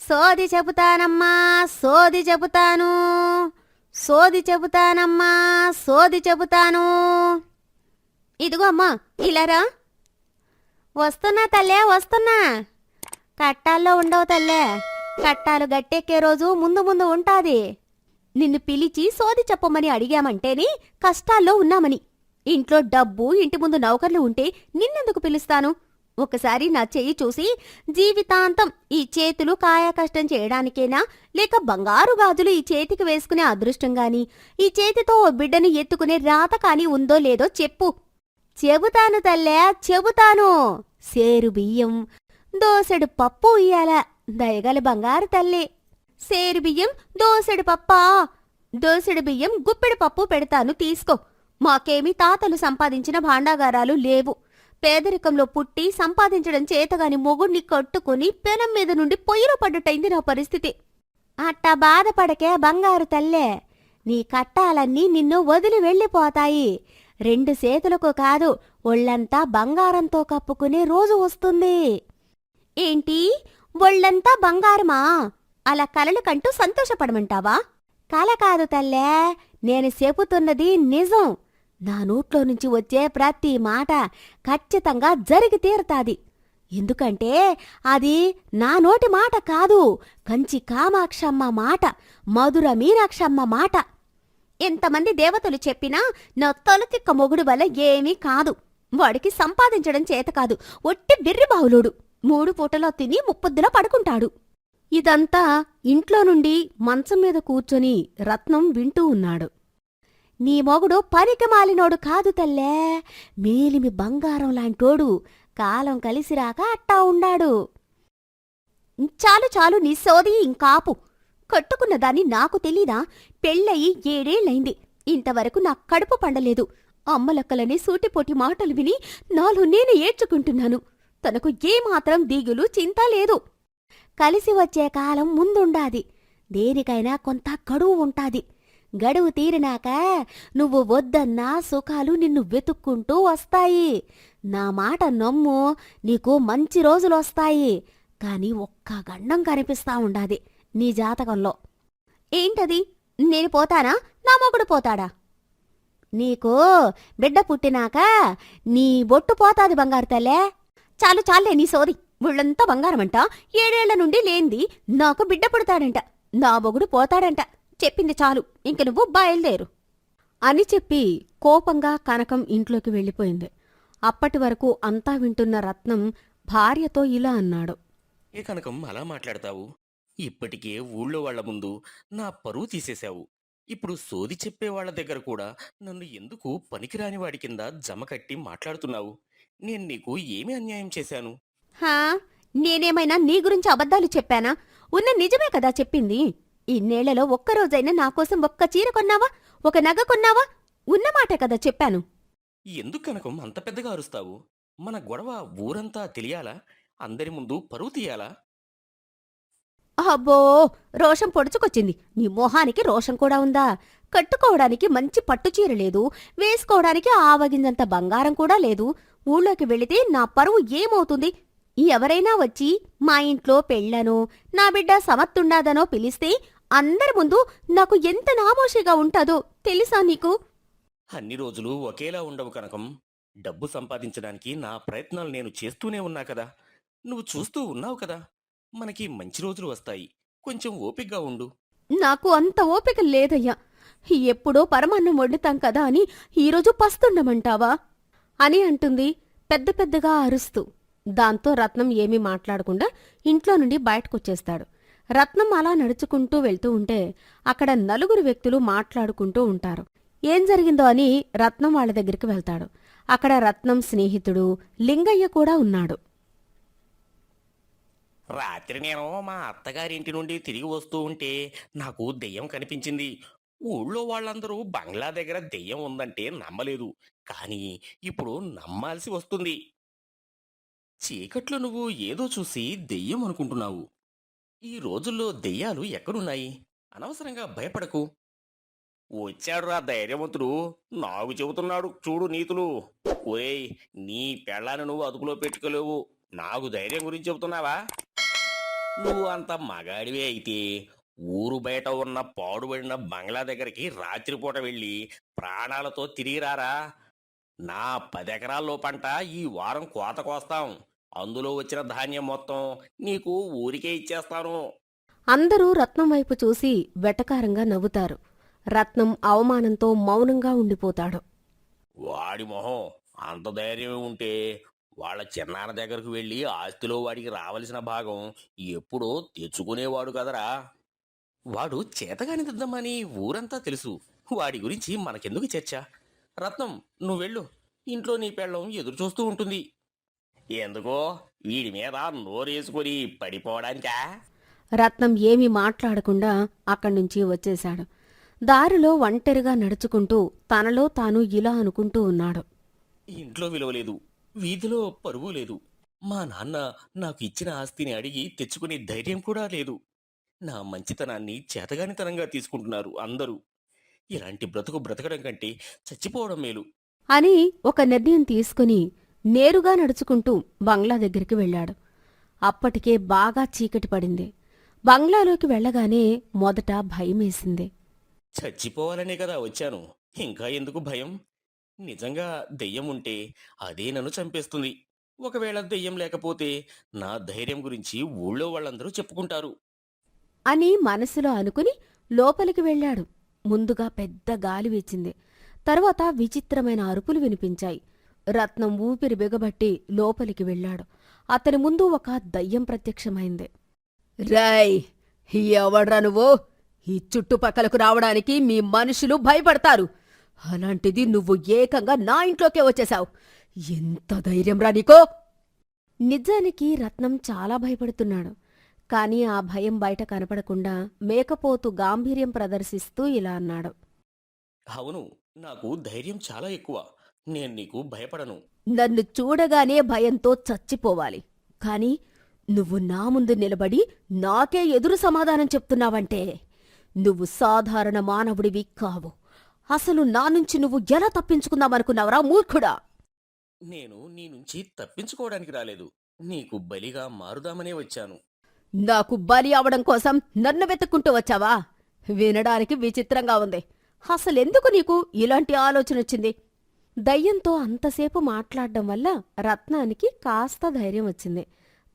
సోది చెబుతానమ్మా, సోది చెబుతాను, సోది చెబుతానమ్మా, సోది చెబుతాను. ఇదిగో అమ్మా, ఇలారా. వస్తున్నా తల్లే, వస్తున్నా. కట్టాల్లో ఉండవు తల్లే, కట్టాలు గట్టెక్కే రోజు ముందు ముందు ఉంటాది. నిన్ను పిలిచి సోది చెప్పమని అడిగామంటేనే కష్టాల్లో ఉన్నామని. ఇంట్లో డబ్బు, ఇంటి ముందు నౌకర్లు ఉంటే నిన్నెందుకు పిలుస్తాను? ఒకసారి నా చెయ్యి చూసి జీవితాంతం ఈ చేతులు కాయకష్టం చేయడానికేనా, లేక బంగారు గాజులు ఈ చేతికి వేసుకునే అదృష్టం గాని, ఈ చేతితో ఓ బిడ్డను ఎత్తుకునే రాత కాని ఉందో లేదో చెప్పు. చెబుతాను తల్లే, చెబుతాను. సేరు బియ్యం, దోసెడు పప్పు ఇయ్యాల. దయగల బంగారు తల్లి. సేరు బియ్యం, దోసెడు పప్పా? దోసెడు బియ్యం, గుప్పెడు పప్పు పెడతాను, తీసుకో. మాకేమీ తాతలు సంపాదించిన భాండాగారాలు లేవు. పేదరికంలో పుట్టి సంపాదించడం చేతగాని మొగుణ్ణి కట్టుకుని పెనం మీద నుండి పొయ్యిలో పడ్డటైంది నా పరిస్థితి. అట్టా బాధపడకే బంగారు తల్లే. నీ కట్టాలన్నీ నిన్ను వదిలి వెళ్ళిపోతాయి. 2 చేతులకు కాదు, ఒళ్ళంతా బంగారంతో కప్పుకునే రోజు వస్తుంది. ఏంటి, ఒళ్ళంతా బంగారమా? అలా కలలు కంటూ సంతోషపడమంటావా? కల కాదు తల్లే, నేను చెబుతున్నది నిజం. నా నోట్లో నుంచి వచ్చే ప్రతి మాట ఖచ్చితంగా జరిగి తీరతాది. ఎందుకంటే అది నా నోటి మాట కాదు, కంచి కామాక్షమ్మ మాట, మధుర మీనాక్షమ్మ మాట. ఎంతమంది దేవతలు చెప్పినా నా తొలతిక్క మొగుడు వల్ల ఏమీ కాదు. వాడికి సంపాదించడం చేత కాదు, ఒట్టి బిర్రిబావులోడు. 3 పూటలో తిని ముప్పొద్దులో పడుకుంటాడు. ఇదంతా ఇంట్లో నుండి మంచం మీద కూర్చొని రత్నం వింటూ ఉన్నాడు. నీ మొగుడు పనికి మాలినోడు కాదు తల్లే, మేలిమి బంగారం లాంటోడు. కాలం కలిసిరాక అట్టా ఉండాడు. చాలు చాలు నీ సోది ఇంకాపు. కట్టుకున్న దాన్ని నాకు తెలీదా? పెళ్ళయి 7 ఏళ్లైంది, ఇంతవరకు నా కడుపు పండలేదు. అమ్మలక్కలని సూటిపోటి మాటలు విని నాలో నేను ఏడ్చుకుంటున్నాను. తనకు ఏమాత్రం దిగులు చింత లేదు. కలిసి వచ్చే కాలం ముందుండాది. దేనికైనా కొంత గడువు ఉంటాది. గడువు తీరినాక నువ్వు వద్దన్నా సుఖాలు నిన్ను వెతుక్కుంటూ వస్తాయి. నా మాట నమ్ము, నీకు మంచి రోజులొస్తాయి. కాని ఒక్క గండం కనిపిస్తా ఉండాది నీ జాతకంలో. ఏంటది? నేను పోతానా, నా మొగుడు పోతాడా? నీకు బిడ్డ పుట్టినాక నీ బొట్టు పోతాది బంగారు తల్లే. చాలు చాలే నీ సోది. ఒళ్ళంతా బంగారమంట, 7 ఏళ్ల నుండి లేంది. నాకు బిడ్డ పుడతాడంట, నా మొగుడు పోతాడంట. చెప్పింది చాలు, ఇంక నువ్వు బయలుదేరు అని చెప్పి కోపంగా కనకం ఇంట్లోకి వెళ్ళిపోయింది. అప్పటి వరకు అంతా వింటున్న రత్నం భార్యతో ఇలా అన్నాడు. ఏ కనకం అలా మాట్లాడతావు? ఇప్పటికే ఊళ్ళో వాళ్ల ముందు నా పరువు తీసేశావు. ఇప్పుడు సోది చెప్పేవాళ్ల దగ్గర కూడా నన్ను ఎందుకు పనికిరాని వాడి కింద జమకట్టి మాట్లాడుతున్నావు? నేను నీకు ఏమి అన్యాయం చేశాను? హా, నేనేమైనా నీ గురించి అబద్ధాలు చెప్పానా? ఉన్న నిజమే కదా చెప్పింది. ఇన్నేళ్లలో ఒక్కరోజైనా నాకోసం ఒక్క చీర కొన్నావా, ఒక నగ కొన్నావా? ఉన్నమాట కదా చెప్పాను. ఎందుకు కనకం అంత పెద్దగా అరుస్తావు? మన గొడవ ఊరంతా తెలియాలా? అందరి ముందు పరువు తీయాలా? అబ్బో, రోషం పొడుచుకొచ్చింది. నీ మొహానికి రోషం కూడా ఉందా? కట్టుకోవడానికి మంచి పట్టుచీర లేదు, వేసుకోవడానికి ఆవగింజంత బంగారం కూడా లేదు. ఊళ్ళోకి వెళితే నా పరువు ఏమవుతుంది? ఎవరైనా వచ్చి మా ఇంట్లో పెళ్లనో, నా బిడ్డ సమత్తుండాదనో పిలిస్తే అందరి ముందు నాకు ఎంత నామోషిగా ఉంటాదో తెలుసా నీకు? అన్ని రోజులు ఒకేలా ఉండవు కనకం. డబ్బు సంపాదించడానికి నా ప్రయత్నాలు నేను చేస్తూనే ఉన్నా కదా. నువ్వు చూస్తూ ఉన్నావు కదా. మనకి మంచి రోజులు వస్తాయి. కొంచెం ఓపికగా ఉండు. నాకు అంత ఓపిక లేదయ్యా. ఎప్పుడో పరమాన్నం వండుతాం కదా అని ఈరోజు పస్తుండమంటావా అని అంటుంది పెద్ద పెద్దగా అరుస్తూ. దాంతో రత్నం ఏమీ మాట్లాడకుండా ఇంట్లో నుండి బయటకొచ్చేస్తాడు. రత్నం అలా నడుచుకుంటూ వెళ్తూ ఉంటే అక్కడ 4 వ్యక్తులు మాట్లాడుకుంటూ ఉంటారు. ఏం జరిగిందో అని రత్నం వాళ్ళ దగ్గరికి వెళ్తాడు. అక్కడ రత్నం స్నేహితుడు లింగయ్య కూడా ఉన్నాడు. రాత్రి నేను మా అత్తగారింటి నుండి తిరిగి వస్తూ ఉంటే నాకు దెయ్యం కనిపించింది. ఊళ్ళో వాళ్ళందరూ బంగ్లా దగ్గర దెయ్యం ఉందంటే నమ్మలేదు. కానీ ఇప్పుడు నమ్మాల్సి వస్తుంది. చీకట్లో నువ్వు ఏదో చూసి దెయ్యం అనుకుంటున్నావు. ఈ రోజుల్లో దెయ్యాలు ఎక్కడున్నాయి? అనవసరంగా భయపడకు. వచ్చాడురా ధైర్యవంతుడు. నాకు చెబుతున్నాడు చూడు నీతులు. ఒరేయ్, నీ పెళ్ళాన్ని నువ్వు అదుపులో పెట్టుకోలేవు. నాకు ధైర్యం గురించి చెబుతున్నావా? నువ్వు అంత మగాడివే అయితే ఊరు బయట ఉన్న పాడుబడిన బంగ్లా దగ్గరికి రాత్రిపూట వెళ్ళి ప్రాణాలతో తిరిగి రారా. నా 10 ఎకరాల్లో పంట ఈ వారం కోత కోస్తాం. అందులో వచ్చిన ధాన్యం మొత్తం నీకు ఊరికే ఇచ్చేస్తాను. అందరూ రత్నం వైపు చూసి వెటకారంగా నవ్వుతారు. రత్నం అవమానంతో మౌనంగా ఉండిపోతాడు. వాడి మొహం అంత ధైర్యం ఉంటే వాళ్ళ చిన్నాన్న దగ్గరకు వెళ్ళి ఆస్తిలో వాడికి రావలసిన భాగం ఎప్పుడో తెచ్చుకునేవాడు కదరా. వాడు చేతగాని దిద్దమని ఊరంతా తెలుసు. వాడి గురించి మనకెందుకు చర్చ? రత్నం, నువ్వెళ్ళు. ఇంట్లో నీ పెళ్ళం ఎదురు చూస్తూ ఉంటుంది. ఎందుకో వీడి మీద నోరేసుకొని పడిపోవడానికా? రత్నం ఏమీ మాట్లాడకుండా అక్కడ్నుంచి వచ్చేశాడు. దారిలో ఒంటరిగా నడుచుకుంటూ తనలో తాను ఇలా అనుకుంటూ ఉన్నాడు. ఇంట్లో విలువ లేదు, వీధిలో పరువు లేదు. మా నాన్న నాకు ఇచ్చిన ఆస్తిని అడిగి తెచ్చుకునే ధైర్యం కూడా లేదు. నా మంచితనాన్ని చేతగానితనంగా తీసుకుంటున్నారు అందరూ. ఇలాంటి బ్రతుకు బ్రతకడం కంటే చచ్చిపోవడం మేలు. అని ఒక నిర్ణయం తీసుకుని నేరుగా నడుచుకుంటూ బంగ్లా దగ్గరికి వెళ్ళాడు. అప్పటికే బాగా చీకటి పడింది. బంగ్లాలోకి వెళ్ళగానే మొదట భయమేసింది. చచ్చిపోవాలనే కదా వచ్చాను. ఇంకా ఎందుకు భయం? నిజంగా దెయ్యం ఉంటే అదే నన్ను చంపేస్తుంది. ఒకవేళ దెయ్యం లేకపోతే నా ధైర్యం గురించి ఊళ్ళో వాళ్ళందరూ చెప్పుకుంటారు. అని మనసులో అనుకుని లోపలికి వెళ్ళాడు. ముందుగా పెద్ద గాలి వీచింది. తర్వాత విచిత్రమైన అరుపులు వినిపించాయి. రత్నం ఊపిరి బిగబట్టి లోపలికి వెళ్ళాడు. అతని ముందు ఒక దయ్యం ప్రత్యక్షమైంది. రాయ్, ఎవడ్రా నువ్వు? ఈ చుట్టుపక్కలకు రావడానికి మీ మనుషులు భయపడతారు. అలాంటిది నువ్వు ఏకంగా నా ఇంట్లోకే వచ్చేశావు. ఎంత ధైర్యంరా నీకో? నిజానికి రత్నం చాలా భయపడుతున్నాడు. కాని ఆ భయం బయట కనపడకుండా మేకపోతు గాంభీర్యం ప్రదర్శిస్తూ ఇలా అన్నాడు. అవును, నాకు ధైర్యం చాలా ఎక్కువ. నేను నీకు భయపడను. నన్ను చూడగానే భయంతో చచ్చిపోవాలి. కాని నువ్వు నా ముందు నిలబడి నాకే ఎదురు సమాధానం చెప్తున్నావంటే నువ్వు సాధారణ మానవుడివి కావు. అసలు నా నుంచి నువ్వు ఎలా తప్పించుకుందామనుకున్నావురా మూర్ఖుడా? నేను నీ నుంచి తప్పించుకోవడానికి రాలేదు. నీకు బలిగా మారుదామనే వచ్చాను. నాకు బలి అవడం కోసం నన్ను వెతుక్కుంటూ వచ్చావా? వినడానికి విచిత్రంగా ఉంది. అసలెందుకు నీకు ఇలాంటి ఆలోచనొచ్చింది? దయ్యంతో అంతసేపు మాట్లాడడం వల్ల రత్నానికి కాస్త ధైర్యం వచ్చింది.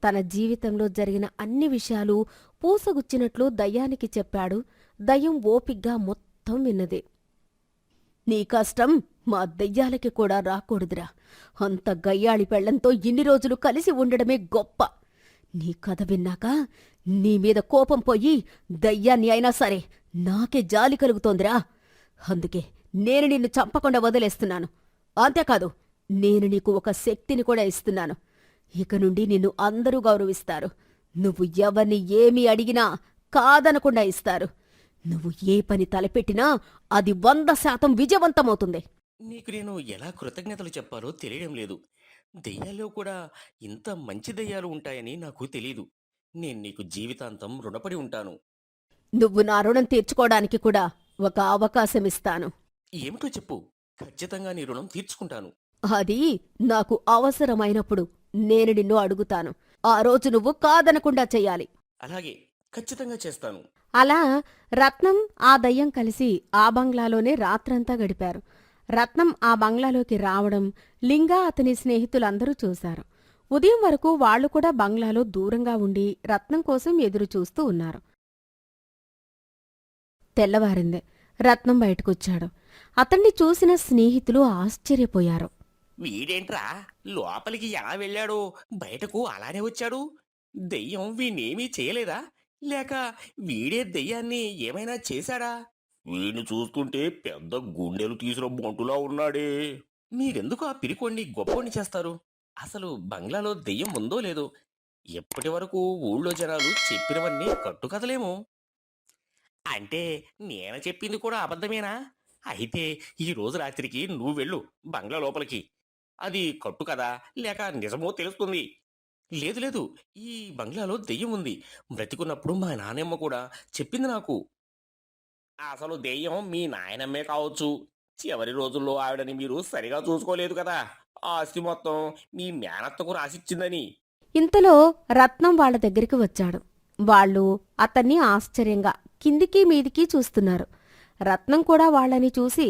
తన జీవితంలో జరిగిన అన్ని విషయాలు పూసగుచ్చినట్లు దయ్యానికి చెప్పాడు. దయ్యం ఓపిగ్గా మొత్తం విన్నది. నీ కష్టం మా దెయ్యాలకి కూడా రాకూడదురా. అంత గయ్యాళి పెళ్లంతో ఇన్ని రోజులు కలిసి ఉండడమే గొప్ప. నీ కథ విన్నాక నీ మీద కోపం పోయి దయ్యాన్ని అయినా సరే నాకే జాలి కలుగుతోందిరా. అందుకే నేను నిన్ను చంపకుండా వదిలేస్తున్నాను. అంతేకాదు, నేను నీకు ఒక శక్తిని కూడా ఇస్తున్నాను. ఇక నుండి నిన్ను అందరూ గౌరవిస్తారు. నువ్వు ఎవర్ని ఏమీ అడిగినా కాదనకుండా ఇస్తారు. నువ్వు ఏ పని తలపెట్టినా అది 100% విజయవంతమవుతుంది. నీకు నేను ఎలా కృతజ్ఞతలు చెప్పాలో తెలియడం లేదు. దెయ్యాల్లో కూడా ఇంత మంచి దెయ్యాలు ఉంటాయని నాకు తెలీదు. నేను నీకు జీవితాంతం రుణపడి ఉంటాను. నువ్వు నా రుణం తీర్చుకోవడానికి కూడా ఒక అవకాశమిస్తాను. ఏమిటో చెప్పు. ఖచ్చితంగా నీ రుణం తీర్చుకుంటాను. అది నాకు అవసరమైనప్పుడు నేను నిన్ను అడుగుతాను. ఆ రోజు నువ్వు కాదనకుండా చెయ్యాలి. అలాగే, ఖచ్చితంగా చేస్తాను. అలా రత్నం ఆ దయ్యం కలిసి ఆ బంగ్లాలోనే రాత్రంతా గడిపారు. రత్నం ఆ బంగ్లాలోకి రావడం లింగా అతని స్నేహితులందరూ చూశారు. ఉదయం వరకు వాళ్లు కూడా బంగ్లాలో దూరంగా ఉండి రత్నం కోసం ఎదురుచూస్తూ ఉన్నారు. తెల్లవారింది. రత్నం బయటకొచ్చాడు. అతన్ని చూసిన స్నేహితులు ఆశ్చర్యపోయారు. వీడేంట్రా లోపలికి ఎలా వెళ్ళాడో బయటకు అలానే వచ్చాడు? దెయ్యం వీణ్ణేమీ చేయలేదా? లేక వీడే దెయ్యాన్ని ఏమైనా చేశాడా? వీణ్ణి చూస్తుంటే పెద్ద గుండెలు తీసిన బొంటులా ఉన్నాడే. మీరెందుకు ఆ పిరికోణ్ణి గొప్పోణ్ణి చేస్తారు? అసలు బంగ్లాలో దెయ్యం ఉందో లేదో ఎప్పటి వరకు ఊళ్ళో జనాలు చెప్పినవన్నీ కట్టుకథలేమో. అంటే నేను చెప్పింది కూడా అబద్ధమేనా? అయితే ఈ రోజు రాత్రికి నువ్వు వెళ్ళు బంగ్లా లోపలికి. అది కట్టు కదా లేక నిజమో తెలుస్తుంది. లేదు లేదు, ఈ బంగ్లాలో దెయ్యం ఉంది. బ్రతికున్నప్పుడు మా నాన్నమ్మ కూడా చెప్పింది నాకు. అసలు దెయ్యం మీ నాయనమ్మే కావచ్చు. చివరి రోజుల్లో ఆవిడని మీరు సరిగా చూసుకోలేదు కదా. ఆస్తి మొత్తం మీ మేనత్తకు రాసిచ్చిందని. ఇంతలో రత్నం వాళ్ల దగ్గరికి వచ్చాడు. వాళ్ళు అతన్ని ఆశ్చర్యంగా కిందికి మీదికి చూస్తున్నారు. రత్నం కూడా వాళ్ళని చూసి,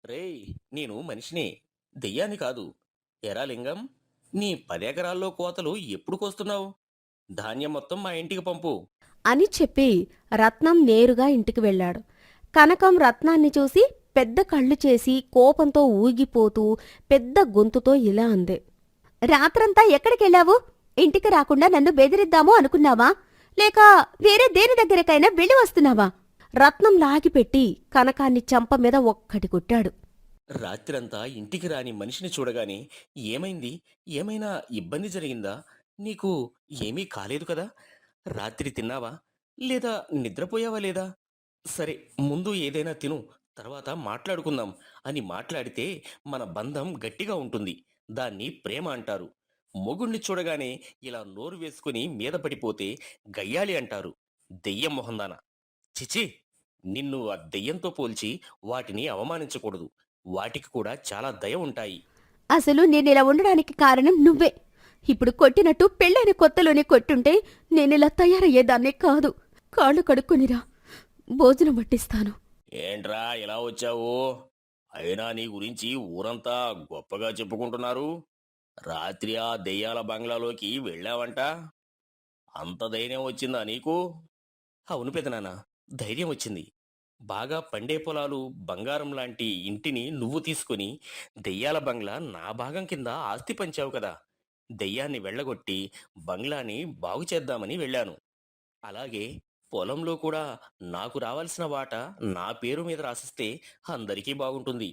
రేయ్, నేను మనిషిని, దెయ్యాన్ని కాదు. ఎరా లింగం, నీ 10 ఎకరాల్లో కోతలు ఎప్పుడు కోస్తున్నావు? ధాన్యం మొత్తం మా ఇంటికి పంపు. అని చెప్పి రత్నం నేరుగా ఇంటికి వెళ్ళాడు. కనకం రత్నాన్ని చూసి పెద్ద కళ్ళు చేసి కోపంతో ఊగిపోతూ పెద్ద గొంతుతో ఇలా అంది. రాత్రంతా ఎక్కడికెళ్ళావు? ఇంటికి రాకుండా నన్ను బెదిరిద్దామో అనుకున్నావా? లేక వేరే దేని దగ్గరకైనా వెళ్ళి వస్తున్నావా? రత్నం లాగిపెట్టి కనకాన్ని చెంప మీద ఒక్కటి కొట్టాడు. రాత్రంతా ఇంటికి రాని మనిషిని చూడగానే ఏమైంది? ఏమైనా ఇబ్బంది జరిగిందా? నీకు ఏమీ కాలేదు కదా? రాత్రి తిన్నావా? లేదా నిద్రపోయావా లేదా? సరే, ముందు ఏదైనా తిను, తర్వాత మాట్లాడుకుందాం అని మాట్లాడితే మన బంధం గట్టిగా ఉంటుంది. దాన్ని ప్రేమ అంటారు. మొగుణ్ణి చూడగానే ఇలా నోరు వేసుకుని మీద పడిపోతే గయ్యాళి అంటారు. దెయ్యం మొహందాన. చిచి, నిన్ను ఆ దెయ్యంతో పోల్చి వాటిని అవమానించకూడదు. వాటికి కూడా చాలా దయ ఉంటాయి. అసలు నేనిలా ఉండడానికి కారణం నువ్వే. ఇప్పుడు కొట్టినట్టు పెళ్ళైన కొత్తలోనే కొట్టుంటే నేనిలా తయారయ్యేదాన్నే కాదు. కాళ్ళు కడుక్కునిరా, భోజనం వడ్డిస్తాను. ఏంట్రా ఇలా వచ్చావు? అయినా నీ గురించి ఊరంతా గొప్పగా చెప్పుకుంటున్నారు. రాత్రి ఆ దెయ్యాల బంగ్లాలోకి వెళ్ళావంట. అంత ధైర్యం వచ్చిందా నీకు? అవును పెదనాన్న, ధైర్యం వచ్చింది. బాగా పండే పొలాలు, బంగారం లాంటి ఇంటిని నువ్వు తీసుకుని దెయ్యాల బంగ్లా నా భాగం కింద ఆస్తి పంచావు కదా. దెయ్యాన్ని వెళ్ళగొట్టి బంగ్లాని బాగు చేద్దామని వెళ్ళాను. అలాగే పొలంలో కూడా నాకు రావాల్సిన వాటా నా పేరు మీద రాసిస్తే అందరికీ బాగుంటుంది.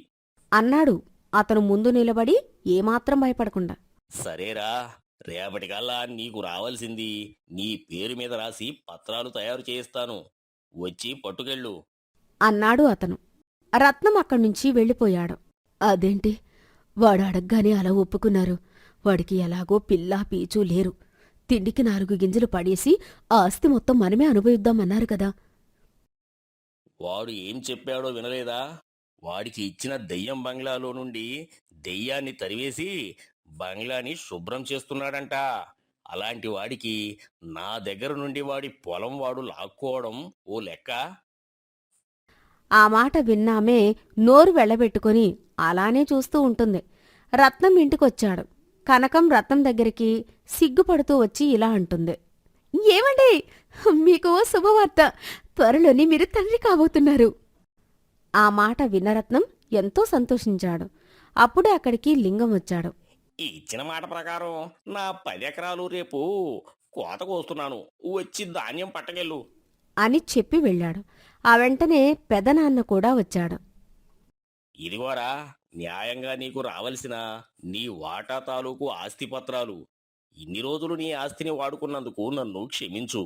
అన్నాడు అతను ముందు నిలబడి ఏమాత్రం భయపడకుండా. సరేరా, రేపటికల్లా నీకు రావాల్సింది నీ పేరు మీద రాసి పత్రాలు తయారు చేయిస్తాను. వచ్చి పట్టుకెళ్ళు. అన్నాడు అతను. రత్నం అక్కడ్నుంచి వెళ్ళిపోయాడు. అదేంటి, వాడు అడగ్గానే అలా ఒప్పుకున్నారు? వాడికి ఎలాగో పిల్లా పీచూ లేరు. తిండికి 4 గింజలు పడేసి ఆ ఆస్తి మొత్తం మనమే అనుభవిద్దామన్నారు కదా. వాడు ఏం చెప్పాడో వినలేదా? వాడికి ఇచ్చిన దెయ్యం బంగ్లాలో నుండి దెయ్యాన్ని తరివేసి బంగ్లాని శుభ్రం చేస్తున్నాడంట. అలాంటి వాడికి నా దగ్గర నుండి వాడి పొలం వాడు లాక్కోవడం ఓ లెక్క. ఆ మాట విన్నామే నోరు వెళ్ళబెట్టుకుని అలానే చూస్తూ ఉంటుంది. రత్నం ఇంటికొచ్చాడు. కనకం రత్నం దగ్గరికి సిగ్గుపడుతూ వచ్చి ఇలా అంటుంది. ఏమండి, మీకు శుభవార్త. త్వరలోనే మీరు తండ్రి కాబోతున్నారు. ఆ మాట విన్న రత్నం ఎంతో సంతోషించాడు. అప్పుడే అక్కడికి లింగం వచ్చాడు. ఇచ్చిన మాట ప్రకారం నా 10 ఎకరాలు రేపు కోత కోస్తున్నాను. వచ్చి ధాన్యం పట్టకెళ్ళు. అని చెప్పి వెళ్ళాడు. ఆ వెంటనే పెదనాన్న కూడా వచ్చాడు. ఇదిగోరా, న్యాయంగా నీకు రావలసిన నీ వాటా తాలూకు ఆస్తి పత్రాలు. ఇన్ని రోజులు నీ ఆస్తిని వాడుకున్నందుకు నన్ను క్షమించు.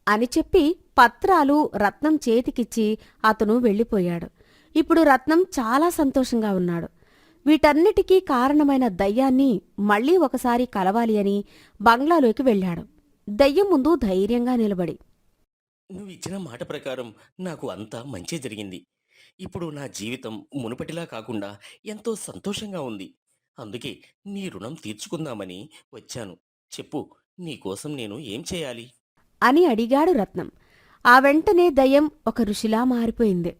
అని చెప్పి పత్రాలు రత్నం చేతికిచ్చి అతను వెళ్ళిపోయాడు. ఇప్పుడు రత్నం చాలా సంతోషంగా ఉన్నాడు. వీటన్నిటికీ కారణమైన దయ్యాన్ని మళ్లీ ఒకసారి కలవాలి అని బంగ్లాలోకి వెళ్ళాడు. దయ్యం ముందు ధైర్యంగా నిలబడి, నువ్విచ్చిన మాట ప్రకారం నాకు అంతా మంచి జరిగింది. ఇప్పుడు నా జీవితం మునుపటిలా కాకుండా ఎంతో సంతోషంగా ఉంది. అందుకే నీ రుణం తీర్చుకుందామని వచ్చాను. చెప్పు, నీకోసం నేను ఏం చేయాలి? అని అడిగాడు రత్నం. ఆ వెంటనే దయ్యం ఒక ఋషిలా మారిపోయింది.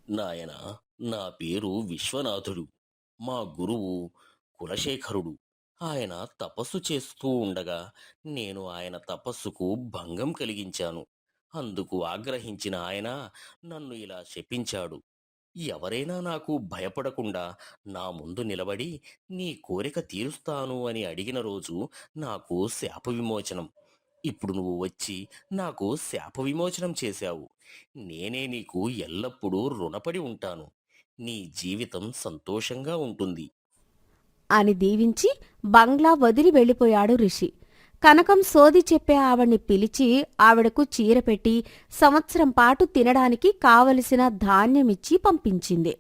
నాయనా, నా పేరు విశ్వనాథుడు. మా గురువు కులశేఖరుడు. ఆయన తపస్సు చేస్తూ ఉండగా నేను ఆయన తపస్సుకు భంగం కలిగించాను. అందుకు ఆగ్రహించిన ఆయన నన్ను ఇలా శపించాడు. ఎవరైనా నాకు భయపడకుండా నా ముందు నిలబడి నీ కోరిక తీరుస్తాను అని అడిగిన రోజు నాకు శాప విమోచనం. ఇప్పుడు నువ్వు వచ్చి నాకు శాప విమోచనం చేశావు. నేనే నీకు ఎల్లప్పుడూ రుణపడి ఉంటాను. నీ జీవితం సంతోషంగా ఉంటుంది. అని దీవించి బంగ్లా వదిలి వెళ్ళిపోయాడు ఋషి. కనకం సోది చెప్పే ఆవిడ్ని పిలిచి ఆవిడకు చీర పెట్టి సంవత్సరం పాటు తినడానికి కావలసిన ధాన్యమిచ్చి పంపించింది.